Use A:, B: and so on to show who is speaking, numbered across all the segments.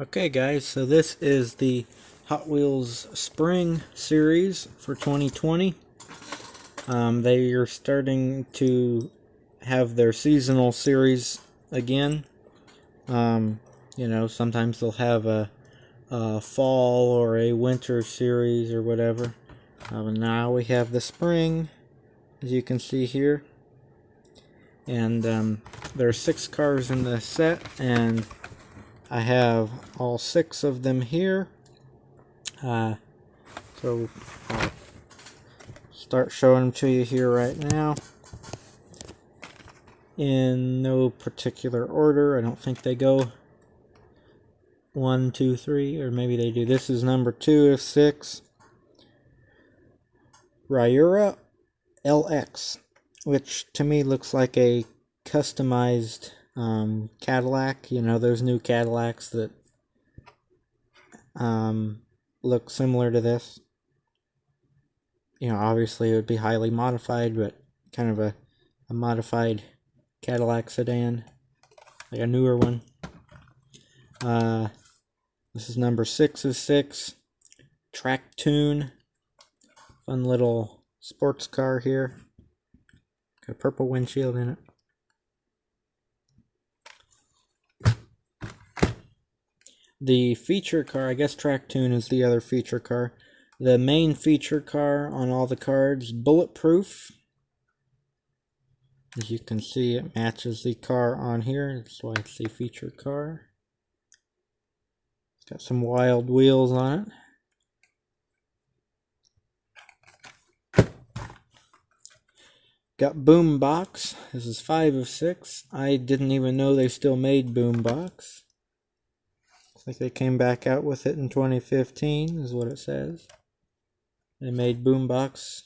A: Okay guys, so this is the Hot Wheels Spring series for 2020. They are starting to have their seasonal series again. Sometimes they'll have a fall or a winter series or whatever. Now we have the spring, as you can see here. And there are 6 cars in the set, and I have all 6 of them here. So I'll start showing them to you here right now. In no particular order. I don't think they go 1, 2, 3, or maybe they do. This is number 2 of 6. Ryura LX, which to me looks like a customized Cadillac. You know, those new Cadillacs that look similar to this. You know, obviously it would be highly modified, but kind of a modified Cadillac sedan, like a newer one. This is number 6 of 6. Trak-Tune. Fun little sports car here. Got a purple windshield in it. The feature car, I guess Trak-Tune is the other feature car. The main feature car on all the cards, bulletproof. As you can see, it matches the car on here. That's why it's the feature car. It's got some wild wheels on it. Got Boombox. This is 5 of 6. I didn't even know they still made Boombox. Looks like they came back out with it in 2015, is what it says. They made Boombox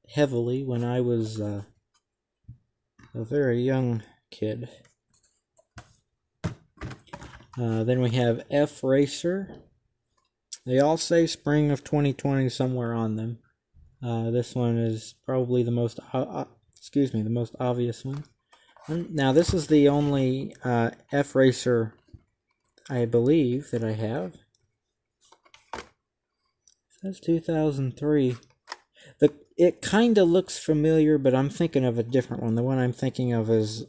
A: heavily when I was a very young kid. Then we have F Racer. They all say spring of 2020 somewhere on them. This one is probably the most the most obvious one. Now this is the only F Racer, I believe, that I have. It says 2003. It kind of looks familiar, but I'm thinking of a different one. The one I'm thinking of is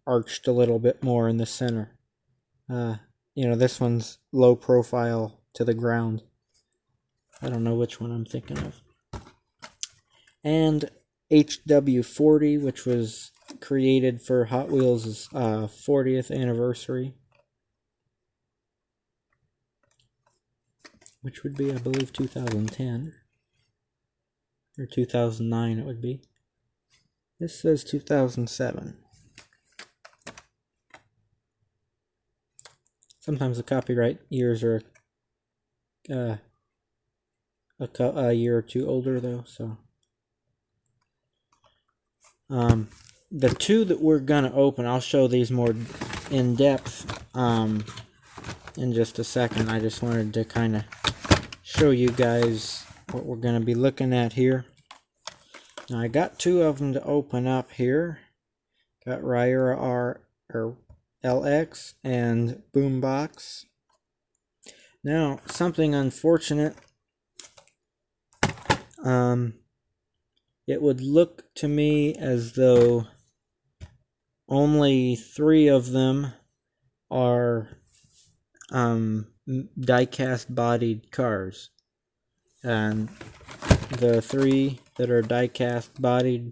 A: arched a little bit more in the center. This one's low profile to the ground. I don't know which one I'm thinking of. And HW40, which was created for Hot Wheels' 40th anniversary. Which would be, I believe, 2010. Or 2009 it would be. This says 2007. Sometimes the copyright years are a year or two older, though. So the 2 that we're gonna open, I'll show these more in depth in just a second. I just wanted to kind of show you guys what we're going to be looking at here. Now I got 2 of them to open up here. Got Ryura LX and Boombox. Now something unfortunate. It would look to me as though only 3 of them are die-cast bodied cars. And the 3 that are die-cast bodied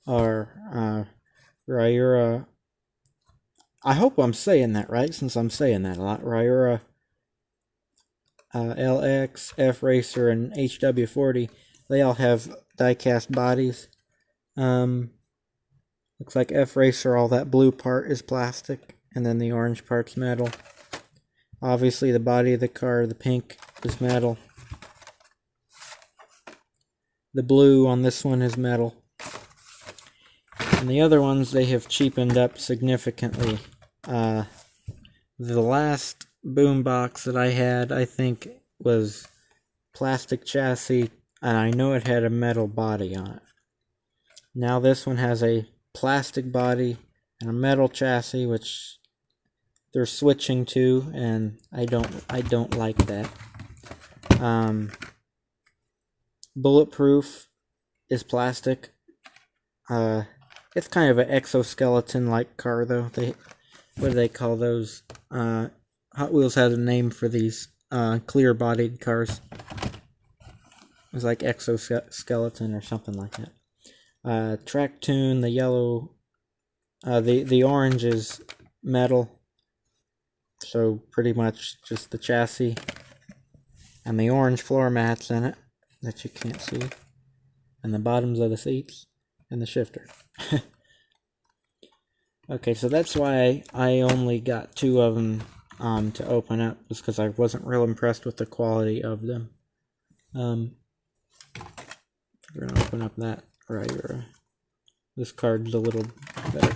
A: are Ryura. I hope I'm saying that right, since I'm saying that a lot. Ryura LX, F Racer, and HW40. They all have die-cast bodies. Looks like F Racer, all that blue part is plastic, and then the orange part's metal. Obviously, the body of the car, the pink, is metal. The blue on this one is metal. And the other ones, they have cheapened up significantly. The last Boombox that I had, I think, was plastic chassis, and I know it had a metal body on it. Now this one has a plastic body and a metal chassis, which they're switching to, and I don't like that. Bulletproof is plastic. It's kind of an exoskeleton-like car, though. What do they call those? Hot Wheels has a name for these clear-bodied cars. It's like exoskeleton or something like that. Trak-Tune, the yellow, the orange is metal. So pretty much just the chassis and the orange floor mats in it that you can't see, and the bottoms of the seats and the shifter. Okay, so that's why I only got 2 of them to open up, just because I wasn't real impressed with the quality of them. We're gonna open up that Ryura. This card's a little better,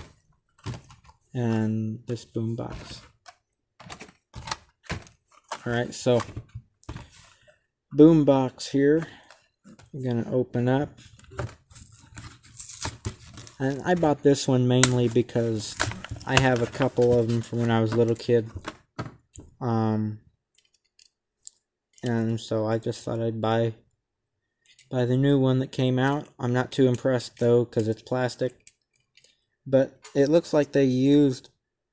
A: and this Boombox. Alright, so Boombox here. I'm gonna open up. And I bought this one mainly because I have a couple of them from when I was a little kid. And so I just thought I'd buy the new one that came out. I'm not too impressed though, because it's plastic. But it looks like they used,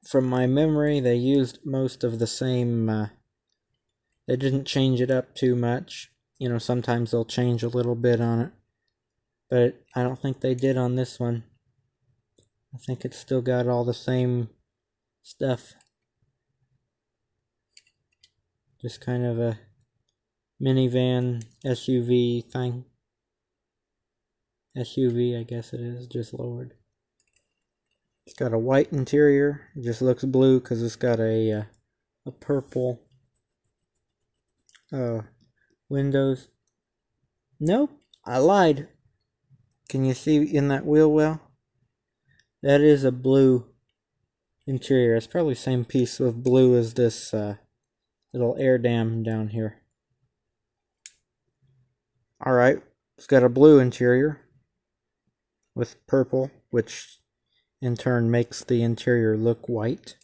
A: from my memory, they used most of the same. They didn't change it up too much. You know, sometimes they'll change a little bit on it. But I don't think they did on this one. I think it's still got all the same stuff. Just kind of a minivan SUV thing. SUV, I guess it is, just lowered. It's got a white interior. It just looks blue because it's got a purple windows. Nope, I lied. Can you see in that wheel well? That is a blue interior. It's probably the same piece of blue as this little air dam down here. Alright, it's got a blue interior with purple, which in turn makes the interior look white.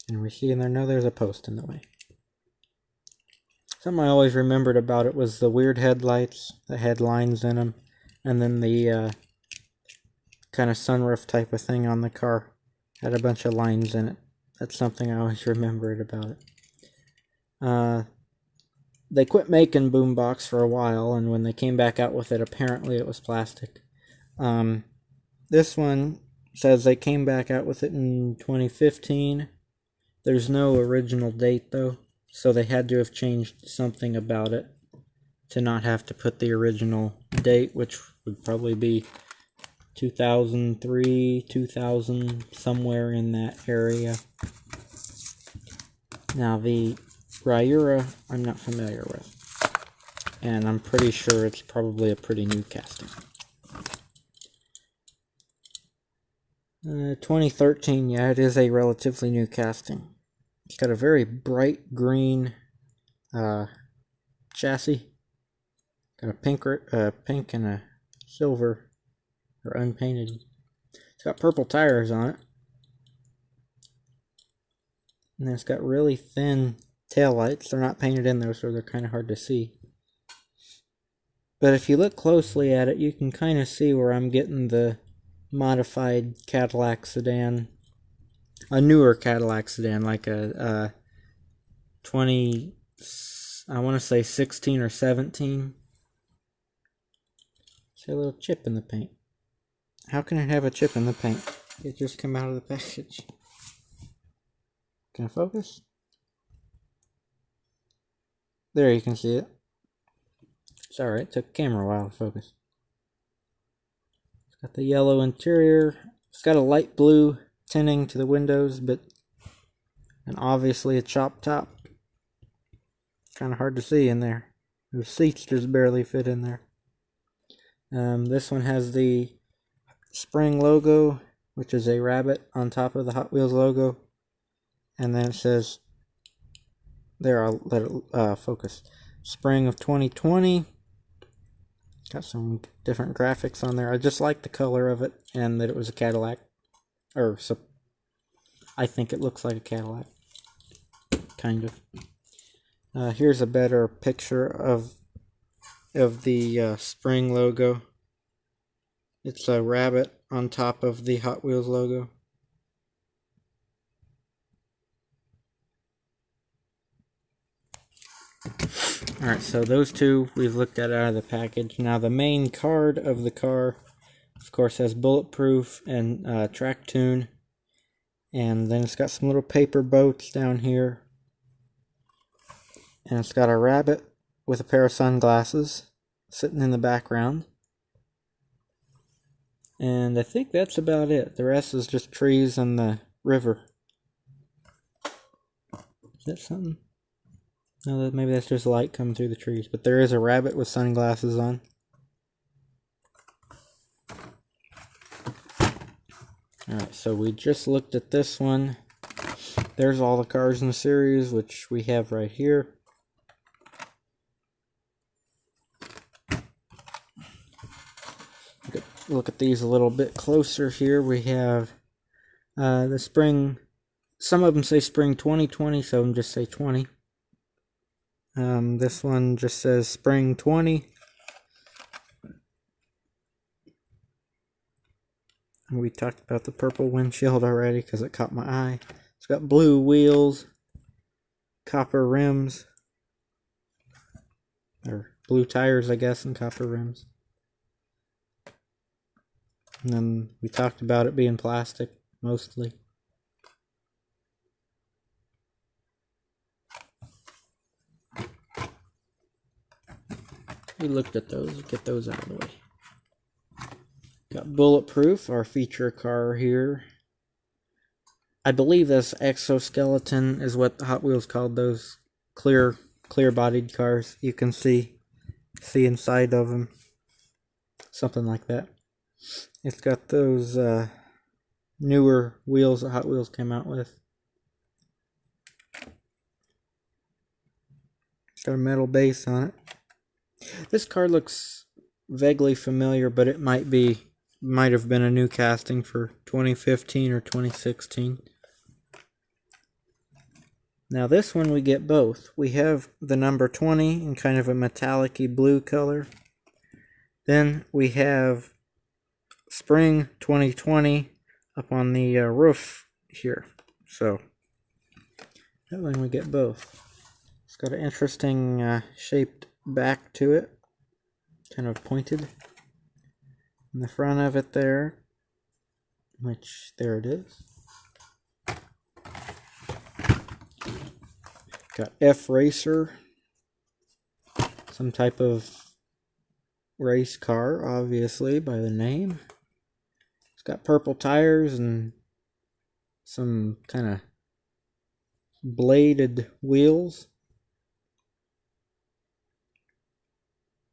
A: And we see in there, no, there's a post in the way. Something I always remembered about it was the weird headlights that had lines in them, and then the kind of sunroof type of thing on the car had a bunch of lines in it. That's something I always remembered about it. They quit making Boombox for a while, and when they came back out with it, apparently it was plastic. This one says they came back out with it in 2015. There's no original date though. So they had to have changed something about it to not have to put the original date, which would probably be 2003, 2000, somewhere in that area. Now the Ryura, I'm not familiar with. And I'm pretty sure it's probably a pretty new casting. 2013, yeah, it is a relatively new casting. It's got a very bright green chassis. Got a pink and a silver, or unpainted. It's got purple tires on it. And then it's got really thin taillights. They're not painted in there, so they're kind of hard to see. But if you look closely at it, you can kind of see where I'm getting the modified Cadillac sedan. A newer Cadillac sedan, like a 20, I want to say 16 or 17. See a little chip in the paint. How can it have a chip in the paint? It just came out of the package. Can I focus? There, you can see it. Sorry, it took the camera a while to focus. It's got the yellow interior. It's got a light blue tinting to the windows, and obviously a chop top. Kind of hard to see in there. The seats just barely fit in there. This one has the Spring logo, which is a rabbit on top of the Hot Wheels logo, and then it says there, I'll let it focus, Spring of 2020. Got some different graphics on there. I just like the color of it and that it was a Cadillac. Or, so I think it looks like a Cadillac. Kind of. Here's a better picture of the Spring logo. It's a rabbit on top of the Hot Wheels logo. Alright, so those two we've looked at out of the package. Now the main card of the car, of course, has bulletproof and Trak-Tune. And then it's got some little paper boats down here. And it's got a rabbit with a pair of sunglasses sitting in the background. And I think that's about it. The rest is just trees and the river. Is that something? No, maybe that's just light coming through the trees. But there is a rabbit with sunglasses on. Alright, so we just looked at this one. There's all the cars in the series, which we have right here. Look at these a little bit closer here. We have the Spring. Some of them say Spring 2020, some of them just say 20. This one just says Spring 20. And we talked about the purple windshield already because it caught my eye. It's got blue wheels, copper rims, or blue tires, I guess, and copper rims. And then we talked about it being plastic, mostly. We looked at those. Get those out of the way. Got Bulletproof, our feature car here. I believe this Exoskeleton is what Hot Wheels called those clear-bodied cars. You can see inside of them. Something like that. It's got those newer wheels that Hot Wheels came out with. It's got a metal base on it. This car looks vaguely familiar, but it might have been a new casting for 2015 or 2016. Now this one we get both. We have the number 20 in kind of a metallic-y blue color. Then we have Spring 2020 up on the roof here. So that one we get both. It's got an interesting shaped back to it, kind of pointed in the front of it there, which there it is. Got F Racer, some type of race car, obviously by the name. It's got purple tires and some kind of bladed wheels.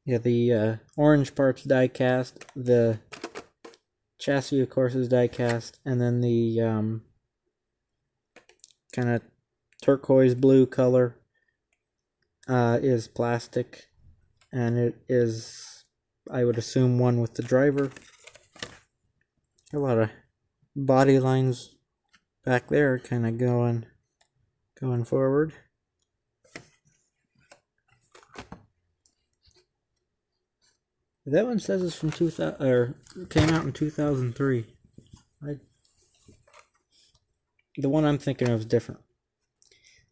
A: Yeah, the orange part's die cast, the chassis of course is die cast, and then the kind of turquoise blue color is plastic, and it is, I would assume, one with the driver. A lot of body lines back there kind of going forward. That one says it's from 2000, or came out in 2003. The one I'm thinking of is different.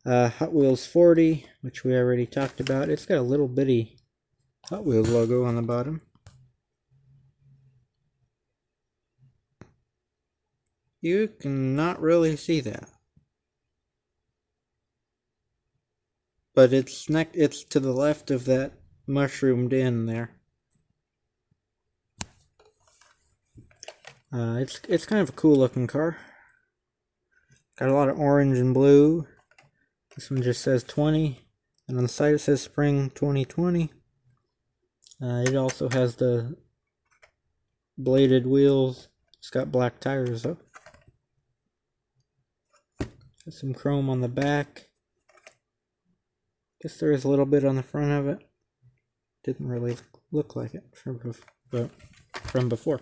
A: Hot Wheels 40, which we already talked about. It's got a little bitty Hot Wheels logo on the bottom. You cannot really see that, but it's to the left of that mushroomed in there. It's kind of a cool looking car. Got a lot of orange and blue. This one just says 20, and on the side it says Spring 2020. It also has the bladed wheels. It's got black tires though. Got some chrome on the back. Guess there is a little bit on the front of it. Didn't really look like it from before.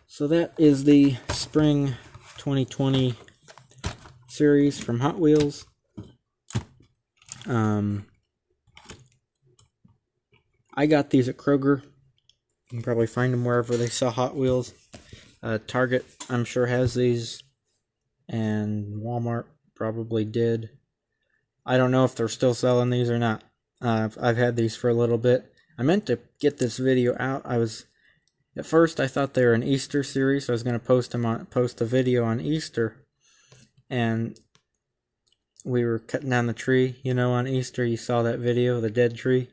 A: So that is the Spring 2020 series from Hot Wheels. I got these at Kroger. You can probably find them wherever they sell Hot Wheels. Target, I'm sure, has these, and Walmart probably did. I don't know if they're still selling these or not. I've had these for a little bit. I meant to get this video out. At first I thought they were an Easter series, so I was going to post a video on Easter, and we were cutting down the tree, on Easter. You saw that video, the dead tree,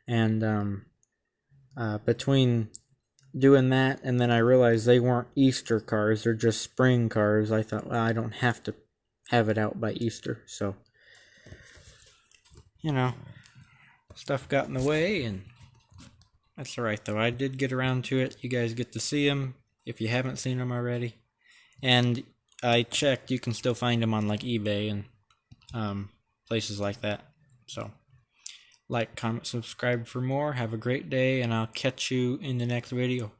A: and between doing that and then I realized they weren't Easter cars, they're just spring cars. I thought, well, I don't have to have it out by Easter, so stuff got in the way, and that's alright though. I did get around to it. You guys get to see them if you haven't seen them already. And I checked, you can still find them on like eBay and places like that. So, like, comment, subscribe for more. Have a great day, and I'll catch you in the next video.